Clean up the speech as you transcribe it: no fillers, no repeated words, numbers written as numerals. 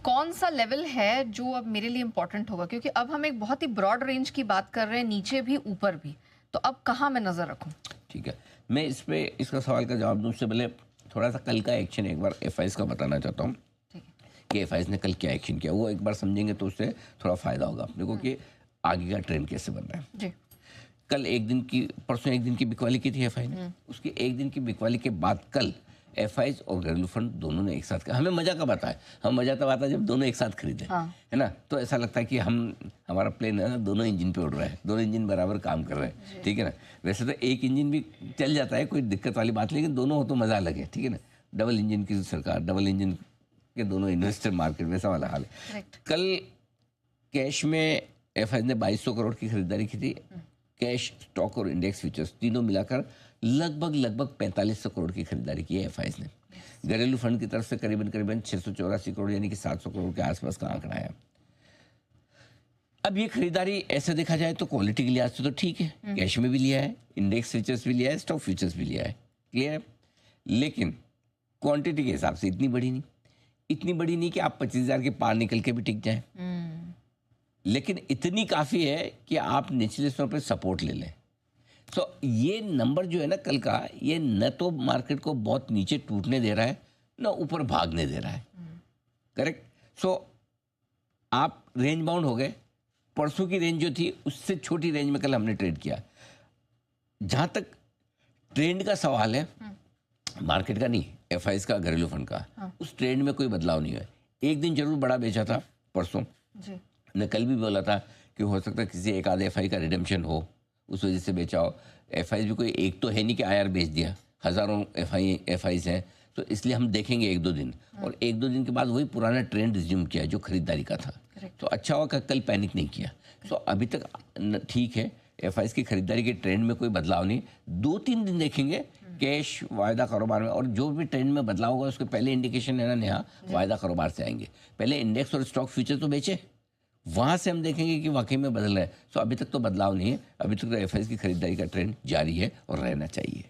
कौन सा लेवल है जो अब मेरे लिए इम्पोर्टेंट होगा, क्योंकि अब हम एक बहुत ही ब्रॉड रेंज की बात कर रहे हैं, नीचे भी ऊपर भी, तो अब कहाँ मैं नजर रखूं? ठीक है, मैं इस पे इसका सवाल का जवाब दूँ उससे पहले थोड़ा सा कल का एक्शन एक बार एफआईज का बताना चाहता हूँ ठीक है। कि एफआईज ने कल क्या एक्शन किया, वो एक बार समझेंगे तो उससे थोड़ा फ़ायदा होगा अपने को कि आगे का ट्रेंड कैसे बन रहा है। जी। कल एक दिन की, परसों एक दिन की बिकवाली की थी एफआई ने, उसकी एक दिन की बिकवाली के बाद कल एफआईज और घरेलू फंड दोनों ने एक साथ किया। हमें मजा कब आता है, हम मजा तब आता है जब दोनों एक साथ खरीदे, हाँ। है ना। तो ऐसा लगता है कि हमारा प्लेन है ना, दोनों इंजन पे उड़ रहा है, दोनों इंजन बराबर काम कर रहे हैं, ठीक है ना। वैसे तो एक इंजन भी चल जाता है, कोई दिक्कत वाली बात नहीं, लेकिन दोनों हो तो मजा अलग है, ठीक है ना। डबल इंजन की सरकार, डबल इंजन के दोनों इन्वेस्टर मार्केट, वैसा वाला हाल है। कल कैश में एफआईज ने 2200 करोड़ की खरीदारी की थी। कैश, स्टॉक और इंडेक्स फ्यूचर्स तीनों मिलाकर लगभग 4500 करोड़ की खरीदारी की है एफआईज ने। घरेलू फंड की तरफ से करीबन 684 करोड़ यानी कि 700 करोड़ के आसपास का आंकड़ा है। अब ये खरीदारी ऐसे देखा जाए तो क्वालिटी के लिहाज से तो ठीक है, कैश में भी लिया है, इंडेक्स फ्यूचर्स भी लिया है, स्टॉक फ्यूचर्स भी लिया है, क्लियर है। लेकिन क्वांटिटी के हिसाब से इतनी बड़ी नहीं कि आप 25,000 के पार निकल के भी टिक जाए, लेकिन इतनी काफ़ी है कि आप निचले स्तर पर सपोर्ट ले लें। तो ये नंबर जो है ना कल का, ये न तो मार्केट को बहुत नीचे टूटने दे रहा है, न ऊपर भागने दे रहा है, करेक्ट। सो आप रेंज बाउंड हो गए। परसों की रेंज जो थी उससे छोटी रेंज में कल हमने ट्रेड किया। जहाँ तक ट्रेंड का सवाल है, मार्केट का नहीं, एफआईज का, घरेलू फंड का, उस ट्रेंड में कोई बदलाव नहीं हुआ। एक दिन जरूर बड़ा बेचा था परसों जी। ने कल भी बोला था कि हो सकता है किसी एक आधे एफआई का रिडेम्पशन हो, उस वजह से बेचा हो। एफआई भी कोई एक तो है नहीं कि आईआर बेच दिया, हज़ारों एफआईज हैं, तो इसलिए हम देखेंगे एक दो दिन, और एक दो दिन के बाद वही पुराना ट्रेंड रिज्यूम किया जो खरीदारी का था। तो अच्छा हुआ कल पैनिक नहीं किया। तो अभी तक ठीक है, एफआईज की खरीदारी के ट्रेंड में कोई बदलाव नहीं। 2-3 दिन देखेंगे कैश वायदा कारोबार में, और जो भी ट्रेंड में बदलाव होगा उसके पहले इंडिकेशन है ना नेहा, वायदा कारोबार से आएंगे। पहले इंडेक्स और स्टॉक फ्यूचर तो बेचे, वहाँ से हम देखेंगे कि वाकई में बदल रहा है। सो अभी तक तो बदलाव नहीं है, अभी तक तो एफआईज की खरीदारी का ट्रेंड जारी है और रहना चाहिए।